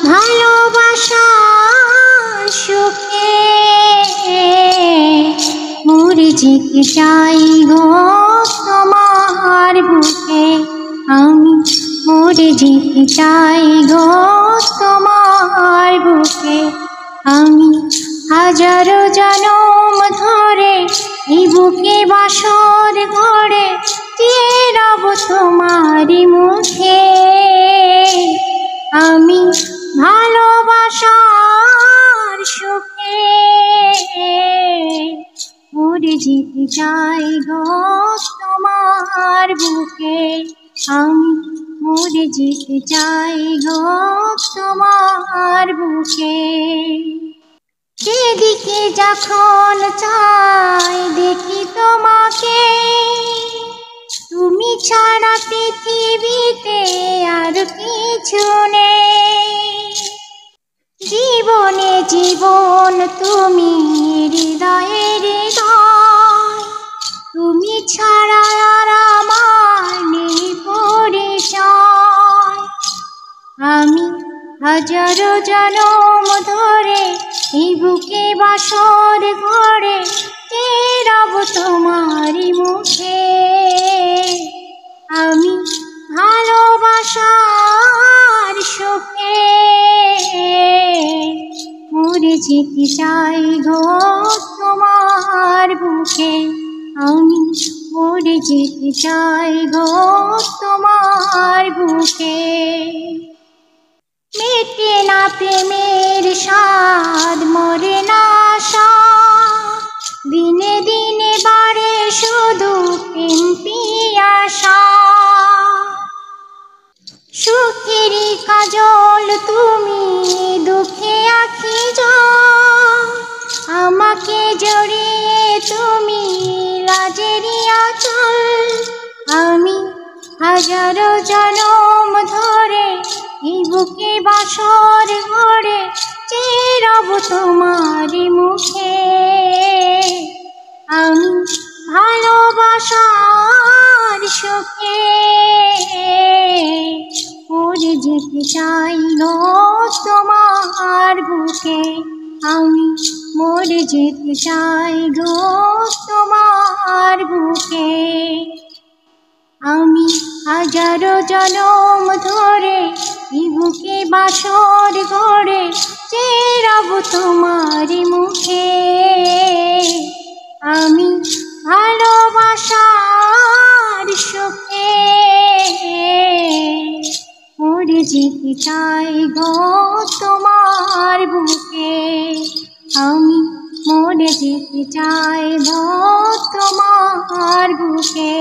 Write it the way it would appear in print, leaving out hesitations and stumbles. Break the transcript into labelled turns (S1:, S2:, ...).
S1: ভালোবাসার সুখে মরে যেতে চাই গো তোমার বুকে। আমি মরে যেতে চাই গো তোমার বুকে। আমি হাজারো জনম ধরে এই বুকে বাসর ঘরে চেয়ে রব তোমারি মুখে। আমি ভালোবাসার সুখে মরে যেতে চাই গো তোমার বুকে। আমি মরে যেতে চাই গো তোমার বুকে। সেদিকে যখন চাই দেখি তোমাকে, তুমি ছাড়া পৃথিবীতে আর কিছু নেই। জীবনে জীবন তুমি, হৃদয়ে হৃদয়, তুমি ছাড়া আর আমার নেই পরিচয়। আমি হাজারো জনম ধরে এই বুকে বাসর ঘরে চেয়ে রব তোমারি মুখে। আমি ভালোবাসার সুখে মরে যেতে চাই গো তোমার বুকে। আমি মরে যেতে চাই গো তোমার বুকে। মেটে না প্রেমের স্বাদ, মরে না আশা, দিনে দিনে বাড়ে শুধু প্রেম পিয়াসা। সুখেরই কাজল তুমি, দুঃখে আঁখি জল, আমাকে জড়িয়ে তুমি লাজেরই আঁচল। আমি হাজারো জনম ধরে এই বুকে বাসর ঘরে চেয়ে রব তোমারি মুখে। আমি ভালোবাসার সুখে মরে যেতে চাই গো তোমার বুকে। আমি মরে যেতে চাই গো তোমার বুকে। আমি হাজারো জনম ধরে এই বুকে বাসর ঘরে চেয়ে রব তোমারি মুখে। আমি ভালোবাসার সুখে মরে যেতে চাই গো তোমার বুকে। আমি মরে যেতে চাই গো তোমার বুকে।